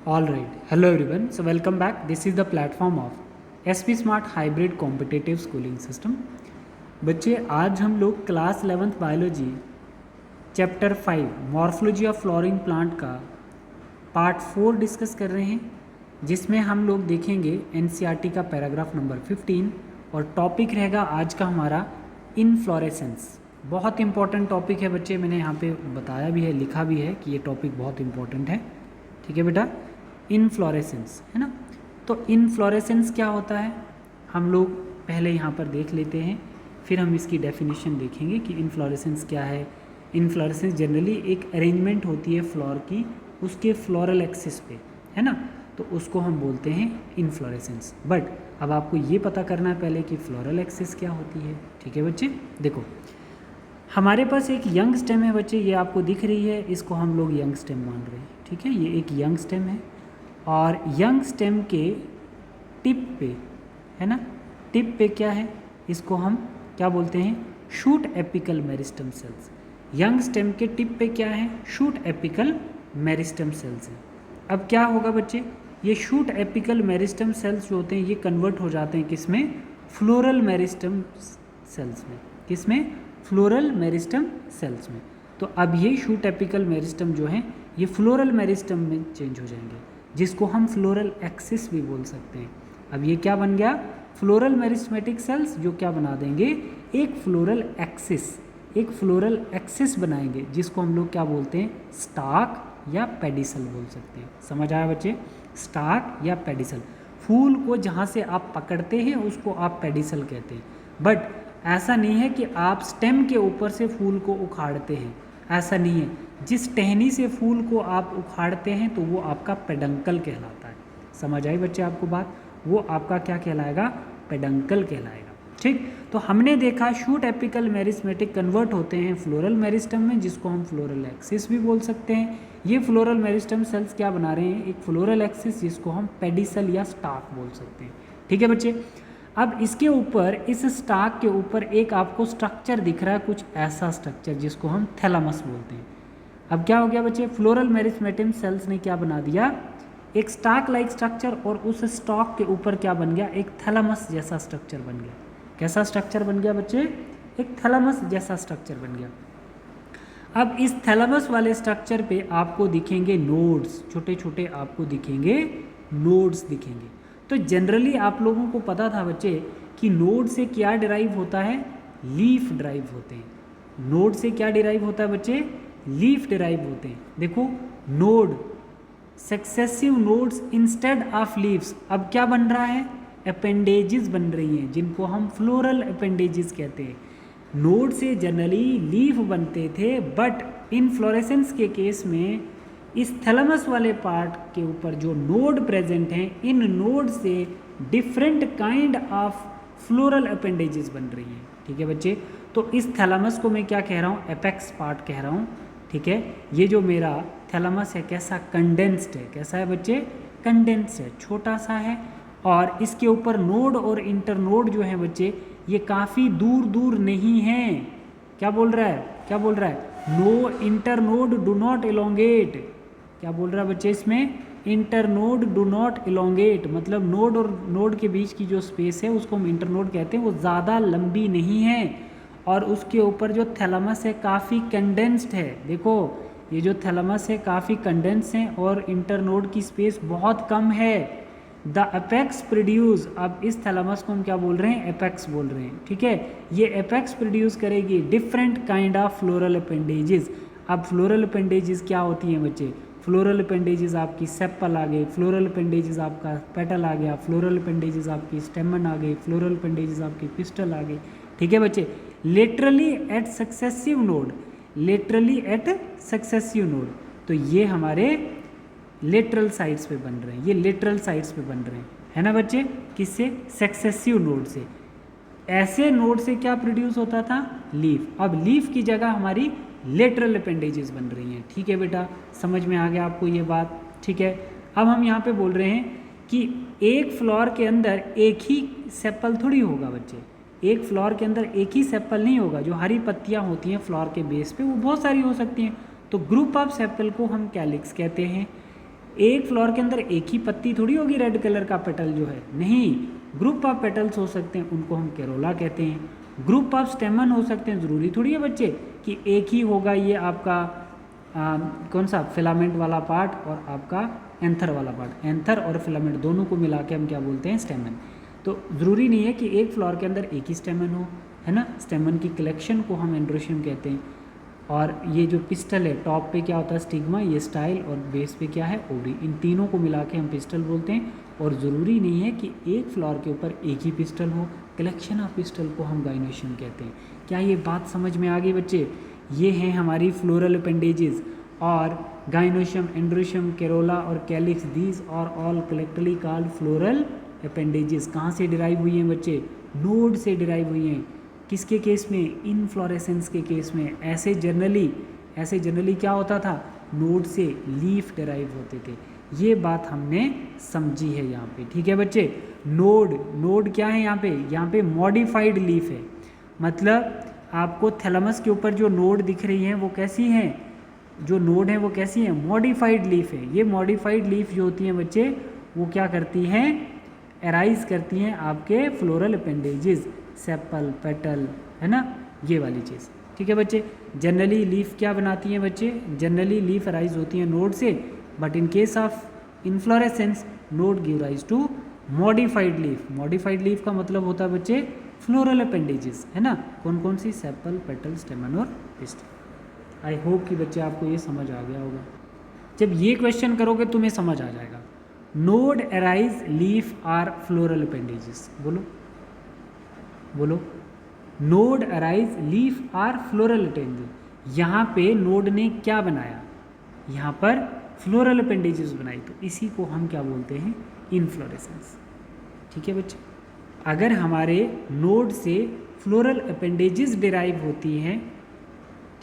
All right. Hello everyone. So welcome back. This is the platform of SP Smart Hybrid Competitive Schooling System. बच्चे आज हम लोग class 11th biology chapter 5 morphology of flowering plant का part 4 discuss कर रहे हैं, जिसमें हम लोग देखेंगे NCERT का पैराग्राफ नंबर 15 और टॉपिक रहेगा आज का हमारा इनफ्लोरेसेंस। बहुत इंपॉर्टेंट टॉपिक है बच्चे, मैंने यहाँ पे बताया भी है, लिखा भी है कि ये टॉपिक बहुत इंपॉर्टेंट है। ठीक है बेटा, इनफ्लोरेसेंस है ना। तो इनफ्लोरेसेंस क्या होता है हम लोग पहले यहाँ पर देख लेते हैं, फिर हम इसकी डेफिनेशन देखेंगे कि इनफ्लोरेसेंस क्या है। इनफ्लोरेसेंस जनरली एक अरेंजमेंट होती है फ्लोर की, उसके फ्लोरल एक्सिस पे, है ना, तो उसको हम बोलते हैं इनफ्लोरेसेंस। बट अब आपको ये पता करना है पहले कि फ्लोरल एक्सिस क्या होती है। ठीक है बच्चे, देखो हमारे पास एक यंग स्टेम है बच्चे, ये आपको दिख रही है, इसको हम लोग यंग स्टेम मान रहे हैं। ठीक है, ये एक यंग स्टेम है और यंग स्टेम के टिप पे, है ना, टिप पे क्या है, इसको हम क्या बोलते हैं, shoot apical meristem cells. Young stem के टिप पे क्या है, शूट एपिकल मेरिस्टम सेल्स हैं। अब क्या होगा बच्चे, ये शूट एपिकल मेरिस्टम सेल्स जो होते हैं ये कन्वर्ट हो जाते हैं किसमें, फ्लोरल मेरिस्टम सेल्स में। किसमें, फ्लोरल मेरिस्टम सेल्स में। तो अब ये शूट एपिकल मेरिस्टम जो हैं ये फ्लोरल मेरिस्टम में चेंज हो जाएंगे, जिसको हम फ्लोरल एक्सिस भी बोल सकते हैं। अब ये क्या बन गया, फ्लोरल मेरिस्टेमेटिक सेल्स, जो क्या बना देंगे, एक फ्लोरल एक्सिस, एक फ्लोरल एक्सिस बनाएंगे, जिसको हम लोग क्या बोलते हैं, स्टाक या पेडिसल बोल सकते हैं। समझ आया बच्चे, स्टाक या पेडिसल। फूल को जहाँ से आप पकड़ते हैं उसको आप पेडिसल कहते हैं। बट ऐसा नहीं है कि आप स्टेम के ऊपर से फूल को उखाड़ते हैं, ऐसा नहीं है। जिस टहनी से फूल को आप उखाड़ते हैं तो वो आपका पेडंकल कहलाता है। समझ आई बच्चे आपको बात, वो आपका क्या कहलाएगा, पेडंकल कहलाएगा। ठीक, तो हमने देखा शूट एपिकल मेरिस्टेमेटिक कन्वर्ट होते हैं फ्लोरल मेरिस्टम में, जिसको हम फ्लोरल एक्सिस भी बोल सकते हैं। ये फ्लोरल मेरिस्टम सेल्स क्या बना रहे हैं, एक फ्लोरल एक्सिस, जिसको हम पेडिसल या स्टाक बोल सकते हैं। ठीक है बच्चे, अब इसके ऊपर, इस स्टाक के ऊपर एक आपको स्ट्रक्चर दिख रहा है, कुछ ऐसा स्ट्रक्चर जिसको हम थैलामस बोलते हैं। अब क्या हो गया बच्चे, फ्लोरल मेरिस्टेमेटिक सेल्स ने क्या बना दिया, एक स्टाक लाइक स्ट्रक्चर, और उस स्टॉक के ऊपर क्या बन गया, एक थैलामस जैसा स्ट्रक्चर बन गया। कैसा स्ट्रक्चर बन गया बच्चे, एक थैलामस जैसा स्ट्रक्चर बन गया। अब इस थैलामस वाले स्ट्रक्चर पे आपको दिखेंगे नोड्स, छोटे छोटे आपको दिखेंगे नोड्स दिखेंगे। तो जनरली आप लोगों को पता था बच्चे कि नोड से क्या डिराइव होता है, लीफ डिराइव होते हैं। नोड से क्या डिराइव होता है बच्चे, लीफ डिराइव होते हैं। देखो node, successive nodes instead of leaves. अब क्या बन रहा है, अपेंडेजेस बन रही हैं, जिनको हम फ्लोरल अपेंडेजेस कहते हैं। नोड से जनरली लीफ बनते थे, बट इनफ्लोरेसेंस के केस में इस थैलामस वाले पार्ट के ऊपर जो नोड प्रेजेंट हैं, इन नोड से different kind of floral appendages बन रही हैं। ठीक है बच्चे, तो इस थैलामस को मैं क्या कह रहा हूँ, एपेक्स पार्ट कह रहा हूँ। ठीक है, ये जो मेरा थैलामस है कैसा, कंडेंस्ड है। कैसा है बच्चे, कंडेंस्ड है, छोटा सा है, और इसके ऊपर नोड और इंटरनोड जो है बच्चे ये काफ़ी दूर दूर नहीं है। क्या बोल रहा है, क्या बोल रहा है, no internode do not elongate. क्या बोल रहा है बच्चे इसमें, इंटरनोड डू नॉट इलोंगेट, मतलब नोड और नोड के बीच की जो स्पेस है उसको हम इंटरनोड कहते हैं, वो ज़्यादा लंबी नहीं है। और उसके ऊपर जो थैलामस है काफ़ी कंडेंस्ड है। देखो ये जो थैलामस है काफ़ी कंडेंस है और इंटरनोड की स्पेस बहुत कम है। द एपेक्स प्रोड्यूस, अब इस थैलामस को हम क्या बोल रहे हैं, एपेक्स बोल रहे हैं। ठीक है, ये एपेक्स प्रोड्यूस करेगी different kind of floral appendages. अब फ्लोरल अपेंडेजेस क्या होती हैं बच्चे, फ्लोरल अपेंडेजेस आपकी सेपल आ गई, फ्लोरल अपेंडेजेस आपका पेटल आ गया, फ्लोरल अपेंडेजेस आपकी स्टेमन आ गई, फ्लोरल अपेंडेजेस आपकी पिस्टल आ गई। ठीक है बच्चे, laterally at successive node, laterally at successive node, तो ये हमारे लेटरल साइड्स पे बन रहे हैं, ये लेटरल साइड्स पे बन रहे हैं, है ना बच्चे, किससे, सक्सेसिव नोड से। ऐसे नोड से क्या प्रोड्यूस होता था, लीफ। अब लीफ की जगह हमारी लेटरल अपेंडेजेस बन रही हैं। ठीक है बेटा, समझ में आ गया आपको ये बात। ठीक है, अब हम यहाँ पे बोल रहे हैं कि एक फ्लोर के अंदर एक ही सेपल थोड़ी होगा बच्चे, एक फ्लोर के अंदर एक ही सेपल नहीं होगा। जो हरी पत्तियाँ होती हैं फ्लोर के बेस पे वो बहुत सारी हो सकती हैं, तो ग्रुप ऑफ सेपल को हम कैलिक्स कहते हैं। एक फ्लावर के अंदर एक ही पत्ती थोड़ी होगी रेड कलर का पेटल जो है, नहीं, ग्रुप ऑफ पेटल्स हो सकते हैं, उनको हम कैरोला कहते हैं। ग्रुप ऑफ स्टेमन हो सकते हैं, ज़रूरी थोड़ी है बच्चे कि एक ही होगा ये आपका कौन सा फिलामेंट वाला पार्ट और आपका एंथर वाला पार्ट। एंथर और फिलामेंट दोनों को मिला के हम क्या बोलते हैं, स्टेमन। तो ज़रूरी नहीं है कि एक फ्लावर के अंदर एक ही स्टेमन हो, है ना। स्टेमन की कलेक्शन को हम एंड्रोशियम कहते हैं। और ये जो पिस्टल है, टॉप पे क्या होता है स्टिग्मा, ये स्टाइल, और बेस पे क्या है ओवरी। इन तीनों को मिला के हम पिस्टल बोलते हैं। और ज़रूरी नहीं है कि एक फ्लावर के ऊपर एक ही पिस्टल हो, कलेक्शन ऑफ पिस्टल को हम गाइनोशियम कहते हैं। क्या ये बात समझ में आ गई बच्चे? ये हैं हमारी फ्लोरल अपेंडेजेस। और गाइनोशियम, एंड्रोशियम, कैरोला और कैलिक्स, दीज और all collectively called floral appendages. कहाँ से डिराइव हुई हैं बच्चे? नोड से डिराइव हुई हैं। किसके केस में? इनफ्लोरेसेंस के केस में। ऐसे जनरली क्या होता था, नोड से लीफ डिराइव होते थे। ये बात हमने समझी है यहाँ पे, ठीक है बच्चे। नोड क्या है यहाँ पे मॉडिफाइड लीफ है। मतलब आपको थैलेमस के ऊपर जो नोड दिख रही हैं वो कैसी हैं, जो नोड है वो कैसी है, मॉडिफाइड लीफ है। ये मॉडिफाइड लीफ जो होती हैं बच्चे, वो क्या करती हैं, एराइज करती हैं आपके फ्लोरल अपेंडेजेस, सेपल, पेटल, है ना, ये वाली चीज़, ठीक है बच्चे। जनरली लीफ क्या बनाती हैं बच्चे? जनरली लीफ अराइज होती हैं नोड से, but in case of inflorescence node give rise to modified leaf. Modified leaf का मतलब होता है बच्चे फ्लोरल अपेंडेजेस, है ना। कौन कौन सी? सेपल, पेटल, स्टेमन और पिस्टल। आई होप कि बच्चे आपको ये समझ आ गया होगा। जब ये क्वेश्चन करोगे तुम्हें समझ आ जाएगा। Node arise leaf or floral appendages. बोलो। Node arise leaf or floral appendages. यहाँ पे नोड ने क्या बनाया, यहाँ पर फ्लोरल अपेंडेजेस बनाई, तो इसी को हम क्या बोलते हैं, इनफ्लोरेसेंस, ठीक है बच्चे। अगर हमारे नोड से फ्लोरल अपेंडेजेस डिराइव होती हैं,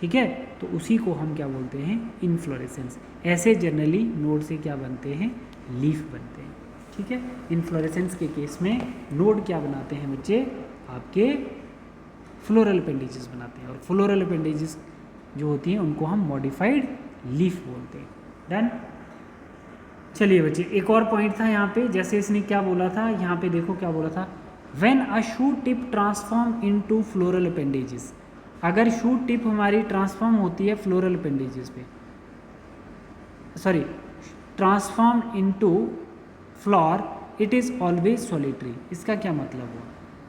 ठीक है, तो उसी को हम क्या बोलते हैं, इनफ्लोरेसेंस। ऐसे जनरली नोड से क्या बनते हैं, लीफ बनते हैं, ठीक है। इनफ्लोरेसेंस के केस में नोड क्या बनाते हैं बच्चे, आपके फ्लोरल अपेंडेजेस बनाते हैं। और फ्लोरल अपेंडेजेस जो होती हैं उनको हम मॉडिफाइड लीफ बोलते हैं। डन। चलिए बच्चे, एक और पॉइंट था यहाँ पे, जैसे इसने क्या बोला था, यहाँ पे देखो क्या बोला था, when a shoot tip transform into floral appendages. अगर शूट टिप हमारी ट्रांसफॉर्म होती है फ्लोरल अपेंडेजेस पे, sorry, transform into flower, it is always solitary. इसका क्या मतलब हुआ?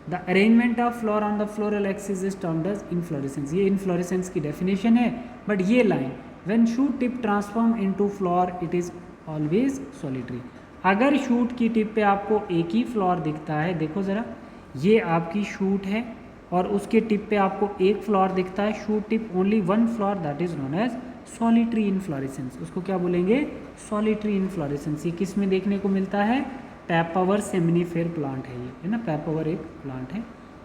The arrangement of flower on the floral axis is termed as inflorescence. ये इनफ्लोरेसेंस की डेफिनेशन है, बट ये line, when shoot tip transform into flower it is always solitary. अगर shoot की टिप पे आपको एक ही फ्लावर दिखता है, देखो ज़रा, ये आपकी शूट है और उसके टिप पे आपको एक फ्लावर दिखता है, shoot tip only one flower, that is known as solitary inflorescence. उसको क्या बोलेंगे, सॉलिटरी इनफ्लोरेसेंस। ये किस में देखने को मिलता है, पैपावर सेमिनिफेर प्लांट है ये, है ना, पैपावर एक प्लांट है,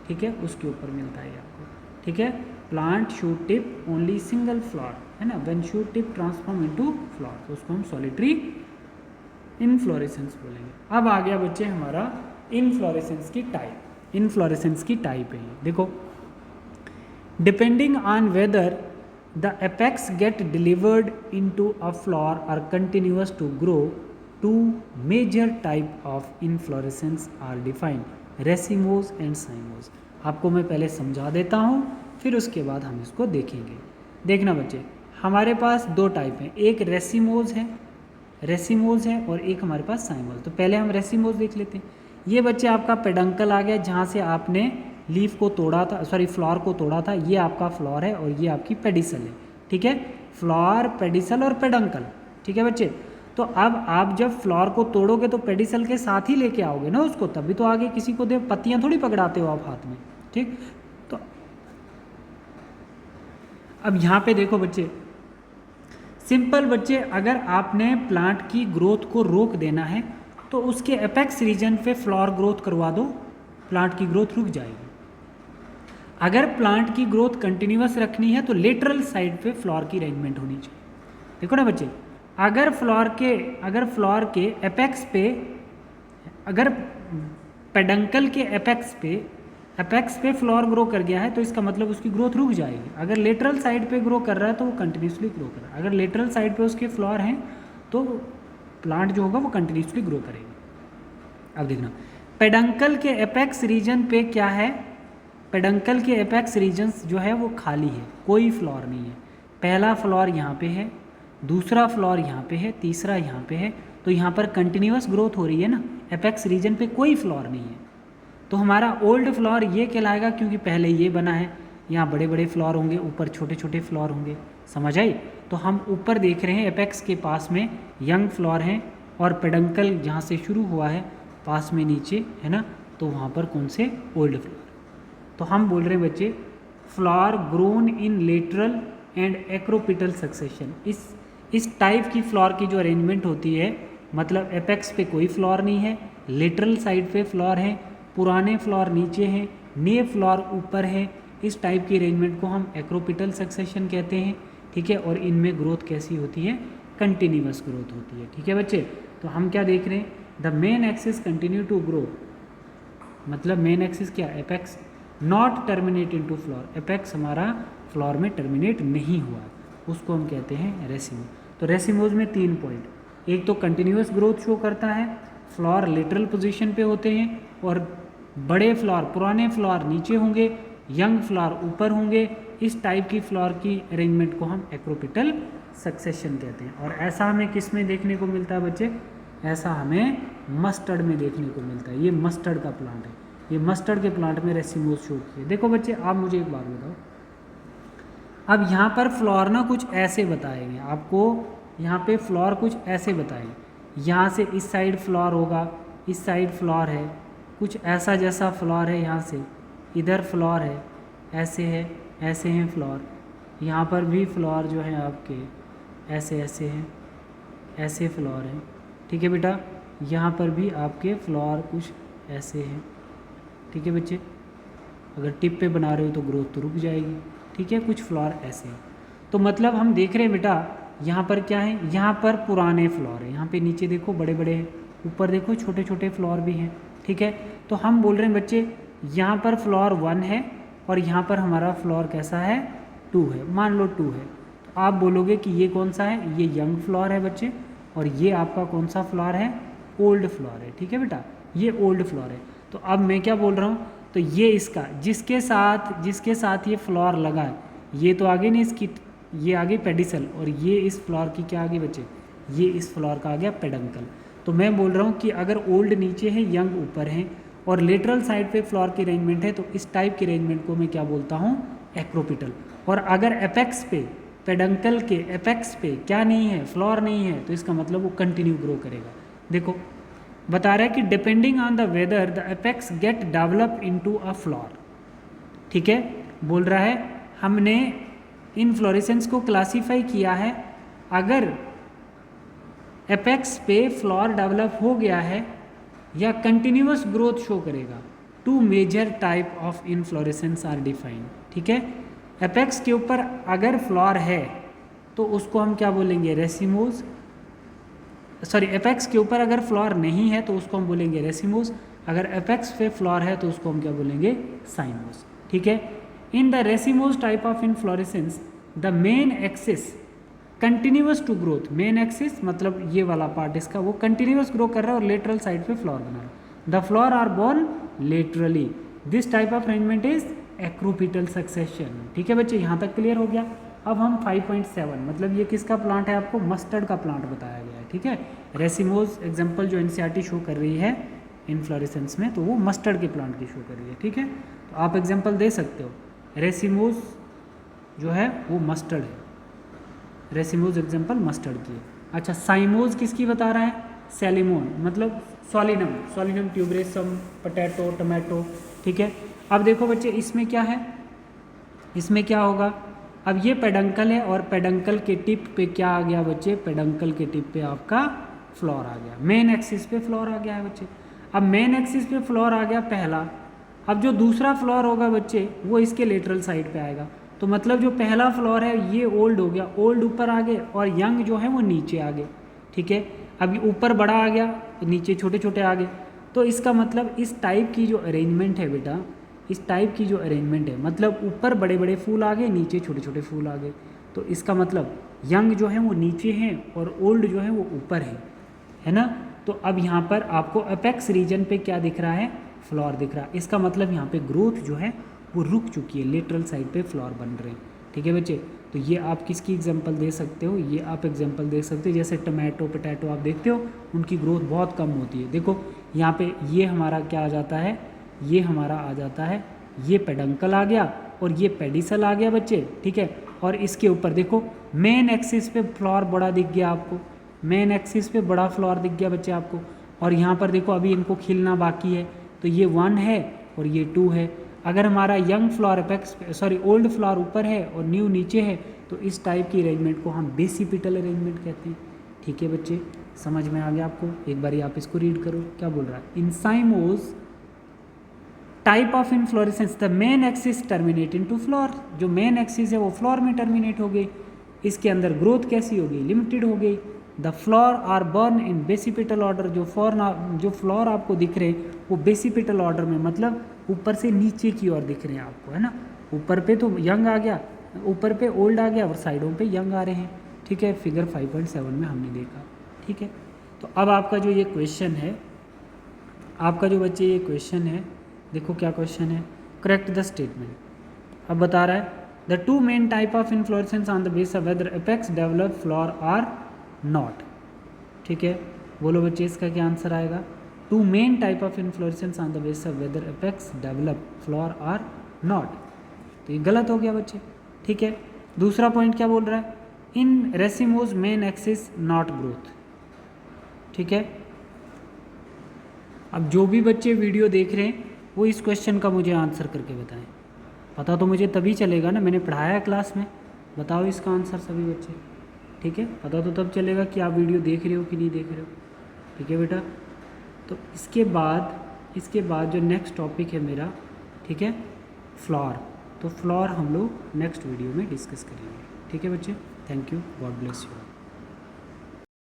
ठीक है, उसके ऊपर मिलता है आपको, ठीक है। Plant shoot tip only single flower, है ना, when shoot tip transform into flower, तो उसको हम सॉलिटरी इनफ्लोरेसेंस बोलेंगे। अब आ गया बच्चे हमारा इनफ्लोरेसेंस की टाइप। इनफ्लोरेसेंस की टाइप है ये, देखो, depending on whether the apex get delivered into a flower or continuous to grow, two major type of inflorescence are defined, racemose and cymose. आपको मैं पहले समझा देता हूँ, फिर उसके बाद हम इसको देखेंगे। देखना बच्चे, हमारे पास दो टाइप हैं, एक रेसिमोज है और एक हमारे पास साइमोज। तो पहले हम रेसिमोज देख लेते हैं। ये बच्चे आपका पेडंकल आ गया, जहाँ से आपने लीफ को तोड़ा था, सॉरी फ्लावर को तोड़ा था, ये आपका फ्लावर है और ये आपकी पेडिसल है, ठीक है। फ्लावर, पेडिसल और पेडंकल, ठीक है बच्चे। तो अब आप जब फ्लावर को तोड़ोगे तो पेडिसल के साथ ही लेके आओगे ना उसको, तभी तो आगे किसी को दे, पत्तियां थोड़ी पकड़ाते हो आप हाथ में, ठीक। तो अब यहाँ पे देखो बच्चे, सिंपल बच्चे, अगर आपने प्लांट की ग्रोथ को रोक देना है तो उसके एपेक्स रीजन पे फ्लावर ग्रोथ करवा दो, प्लांट की ग्रोथ रुक जाएगी। अगर प्लांट की ग्रोथ कंटिन्यूअस रखनी है तो लेटरल साइड पे फ्लावर की अरेंजमेंट होनी चाहिए। देखो ना बच्चे, अगर फ्लावर के एपेक्स पे, अगर पेडंकल के एपेक्स पे फ्लावर ग्रो कर गया है तो इसका मतलब उसकी ग्रोथ रुक जाएगी। अगर लेटरल साइड पे ग्रो कर रहा है तो वो कंटिन्यूसली ग्रो कर रहा है। अगर लेटरल साइड पे उसके फ्लावर हैं तो प्लांट जो होगा वो कंटिन्यूसली ग्रो करेगा। अब देखना पेडंकल के एपेक्स रीजन पे क्या है, पेडंकल के एपेक्स रीजन्स जो है वो खाली है, कोई फ्लोर नहीं है। पहला फ्लोर यहाँ पे है, दूसरा फ्लोर यहाँ पे है, तीसरा यहाँ पे है, तो यहाँ पर कंटिन्यूस ग्रोथ हो रही है ना, एपेक्स रीजन पे कोई फ्लोर नहीं है। तो हमारा ओल्ड फ्लोर ये कहलाएगा क्योंकि पहले ये बना है, यहाँ बड़े बड़े फ्लोर होंगे, ऊपर छोटे छोटे फ्लोर होंगे, समझ आई। तो हम ऊपर देख रहे हैं एपेक्स के पास में यंग फ्लोर हैं और पेडंकल जहाँ से शुरू हुआ है पास में नीचे है ना, तो वहाँ पर कौन से ओल्ड फ्लोर। तो हम बोल रहे हैं बच्चे flower grown in lateral and acropetal succession. इस टाइप की फ्लावर की जो अरेंजमेंट होती है, मतलब एपेक्स पे कोई फ्लावर नहीं है, लेटरल साइड पे फ्लावर है, पुराने फ्लावर नीचे हैं, नए फ्लावर ऊपर है, इस टाइप की अरेंजमेंट को हम एक्रोपिटल सक्सेशन कहते हैं, ठीक है। और इनमें ग्रोथ कैसी होती है, कंटिन्यूस ग्रोथ होती है, ठीक है बच्चे। तो हम क्या देख रहे हैं, the main axis continue to grow, मतलब मेन एक्सिस क्या, apex not terminate into flower, apex हमारा फ्लावर में टर्मिनेट नहीं हुआ, उसको हम कहते हैं रेसिमो। तो रेसिमोज में 3 पॉइंट, एक तो कंटिन्यूस ग्रोथ शो करता है, फ्लावर लेटरल पोजीशन पे होते हैं और बड़े फ्लावर पुराने फ्लावर नीचे होंगे, यंग फ्लावर ऊपर होंगे, इस टाइप की फ्लावर की अरेंजमेंट को हम एक्रोपिटल सक्सेशन कहते हैं। और ऐसा हमें किस में देखने को मिलता है बच्चे, ऐसा हमें मस्टर्ड में देखने को मिलता है। ये मस्टर्ड का प्लांट है, ये मस्टर्ड के प्लांट में रेसिमोज शो किए। देखो बच्चे आप मुझे एक बात बताओ, अब यहाँ पर फ्लावर ना कुछ ऐसे बताएंगे आपको, यहाँ पे फ्लावर कुछ ऐसे बताएंगे, यहाँ से इस साइड फ्लावर होगा, इस साइड फ्लावर है, कुछ ऐसा जैसा फ्लावर है, यहाँ से इधर फ्लावर है, ऐसे है, ऐसे हैं फ्लावर, यहाँ पर भी फ्लावर जो है आपके ऐसे ऐसे हैं, ऐसे फ्लावर हैं, ठीक है बेटा। यहाँ पर भी आपके फ्लावर कुछ ऐसे हैं, ठीक है बच्चे। अगर टिप पे बना रहे हो तो ग्रोथ तो रुक जाएगी, ठीक है। कुछ फ्लावर ऐसे हैं, तो मतलब हम देख रहे हैं बेटा यहाँ पर क्या है, यहाँ पर पुराने फ्लावर है, यहाँ पे नीचे देखो बड़े बड़े हैं, ऊपर देखो छोटे छोटे फ्लावर भी हैं, ठीक है। तो हम बोल रहे हैं बच्चे यहाँ पर फ्लावर 1 है और यहाँ पर हमारा फ्लावर कैसा है, 2 है, मान लो 2 है। तो आप बोलोगे कि ये कौन सा है, ये यंग फ्लावर है बच्चे, और ये आपका कौन सा फ्लावर है, ओल्ड फ्लावर है, ठीक है बेटा, ये ओल्ड फ्लावर है। तो अब मैं क्या बोल रहा हूँ, तो ये इसका जिसके साथ ये फ्लावर लगा है, ये तो आगे नहीं इसकी, ये आगे पेडिसल, और ये इस फ्लावर की क्या आगे बच्चे, ये इस फ्लावर का आ गया पेडंकल। तो मैं बोल रहा हूँ कि अगर ओल्ड नीचे है, यंग ऊपर है और लेटरल साइड पे फ्लावर की अरेंजमेंट है, तो इस टाइप की अरेंजमेंट को मैं क्या बोलता हूँ, एक्रोपिटल। और अगर एपेक्स पे, पेडंकल के एपेक्स पे क्या नहीं है, फ्लावर नहीं है, तो इसका मतलब वो कंटिन्यू ग्रो करेगा। देखो बता रहा है कि depending on the weather the apex get develop into a flower, ठीक है। बोल रहा है हमने इनफ्लोरेसेंस को क्लासीफाई किया है, अगर एपेक्स पे फ्लावर डेवलप हो गया है या कंटिन्यूस ग्रोथ शो करेगा, 2 major type of inflorescence are defined, ठीक है। एपेक्स के ऊपर अगर फ्लावर है तो उसको हम क्या बोलेंगे, रेसिमोज, सॉरी एपेक्स के ऊपर अगर फ्लावर नहीं है तो उसको हम बोलेंगे रेसिमोज, अगर एपेक्स पे फ्लावर है तो उसको हम क्या बोलेंगे, साइमोज, ठीक है। In the racemose type of inflorescence the main axis continues to growth, main axis मतलब ये वाला पार्ट इसका वो कंटिन्यूस ग्रो कर रहा है और लेटरल साइड पे फ्लावर बना रहा है। The flower are borne laterally, this type of arrangement is acropetal succession, ठीक है बच्चे, यहाँ तक क्लियर हो गया। अब हम 5.7 मतलब ये किसका प्लांट है, आपको मस्टर्ड का प्लांट बताया गया है, ठीक है। रेसिमोज एग्जाम्पल जो एनसीईआरटी शो कर रही है इनफ्लोरेसेंस में, तो वो मस्टर्ड के प्लांट की शो कर रही है, ठीक है। तो आप एग्जाम्पल दे सकते हो, रेसिमोज जो है वो मस्टर्ड है, रेसिमोज एग्जाम्पल मस्टर्ड की है। अच्छा साइमोज किसकी बता रहा है, सेलिमोन मतलब सॉलिनम, सॉलिनम ट्यूबरेसम, पोटैटो, टमाटो, ठीक है। अब देखो बच्चे इसमें क्या है, इसमें क्या होगा, अब ये पेडंकल है और पेडंकल के टिप पे क्या आ गया बच्चे, पेडंकल के टिप पे आपका फ्लावर आ गया, मेन एक्सिस पे फ्लावर आ गया है बच्चे। अब मेन एक्सिस पे फ्लावर आ गया पहला, अब जो दूसरा फ्लावर होगा बच्चे वो इसके लेटरल साइड पे आएगा, तो मतलब जो पहला फ्लावर है ये ओल्ड हो गया, ओल्ड ऊपर आ गए और यंग जो है वो नीचे आ गए, ठीक है। अब ऊपर बड़ा आ गया तो नीचे छोटे छोटे आ गए, तो इसका मतलब इस टाइप की जो अरेंजमेंट है बेटा, इस टाइप की जो अरेंजमेंट है मतलब ऊपर बड़े बड़े फूल आ गए, नीचे छोटे छोटे फूल आ गए, तो इसका मतलब यंग जो है वो नीचे हैं और ओल्ड जो है वो ऊपर है, है ना। तो अब यहाँ पर आपको अपेक्स रीजन पे क्या दिख रहा है, फ्लोर दिख रहा है। इसका मतलब यहाँ पे ग्रोथ जो है वो रुक चुकी है, लेटरल साइड पे फ्लोर बन रहे हैं। ठीक है बच्चे, तो ये आप किसकी एग्जांपल दे सकते हो, ये आप एग्जांपल दे सकते हो जैसे टमाटो पोटैटो आप देखते हो उनकी ग्रोथ बहुत कम होती है। देखो यहाँ पे ये हमारा क्या आ जाता है, ये हमारा आ जाता है, ये पेडंकल आ गया और ये पेडिसल आ गया बच्चे। ठीक है, और इसके ऊपर देखो मेन एक्सिस पे फ्लोर बड़ा दिख गया आपको, मेन एक्सिस पे बड़ा फ्लोर दिख गया बच्चे आपको। और यहाँ पर देखो अभी इनको खिलना बाकी है, तो ये 1 है और ये 2 है। अगर हमारा यंग फ्लोर ओल्ड फ्लोर ऊपर है और न्यू नीचे है, तो इस टाइप की अरेंजमेंट को हम बेसिपिटल अरेंजमेंट कहते हैं। ठीक है बच्चे, समझ में आ गया आपको। एक बार आप इसको रीड करो, क्या बोल रहा है, in cymose type of inflorescence the main axis terminate into flower. जो मेन एक्सिस है वो फ्लोर में टर्मिनेट हो गई, इसके अंदर ग्रोथ कैसी हो गई, लिमिटेड हो गई। The flower are borne in basipetal order. जो फ्लोर आपको दिख रहे हैं वो बेसिपिटल ऑर्डर में, मतलब ऊपर से नीचे की ओर दिख रहे हैं आपको, है ना। ऊपर पे तो यंग आ गया, ऊपर पे ओल्ड आ गया और साइडों पे यंग आ रहे हैं। ठीक है, फिगर 5.7 में हमने देखा। ठीक है, तो अब आपका जो ये क्वेश्चन है, आपका जो बच्चे ये क्वेश्चन है, देखो क्या क्वेश्चन है, करेक्ट द स्टेटमेंट। अब बता रहा है the 2 main type of inflorescence on the base of whether apex develop flower or not. ठीक है, बोलो बच्चे इसका क्या आंसर आएगा। 2 main type of inflorescence on the base of whether apex develop flower or not, तो ये गलत हो गया बच्चे। ठीक है, दूसरा पॉइंट क्या बोल रहा है, in racemose main axis not growth. ठीक है, अब जो भी बच्चे वीडियो देख रहे हैं वो इस क्वेश्चन का मुझे आंसर करके बताएं। पता तो मुझे तभी चलेगा ना, मैंने पढ़ाया है क्लास में। बताओ इसका आंसर सभी बच्चे। ठीक है, पता तो तब चलेगा कि आप वीडियो देख रहे हो कि नहीं देख रहे हो। ठीक है बेटा, तो इसके बाद जो नेक्स्ट टॉपिक है मेरा, ठीक है, फ्लोर। तो फ्लोर हम लोग नेक्स्ट वीडियो में डिस्कस करेंगे। ठीक है बच्चे, thank you, God bless you.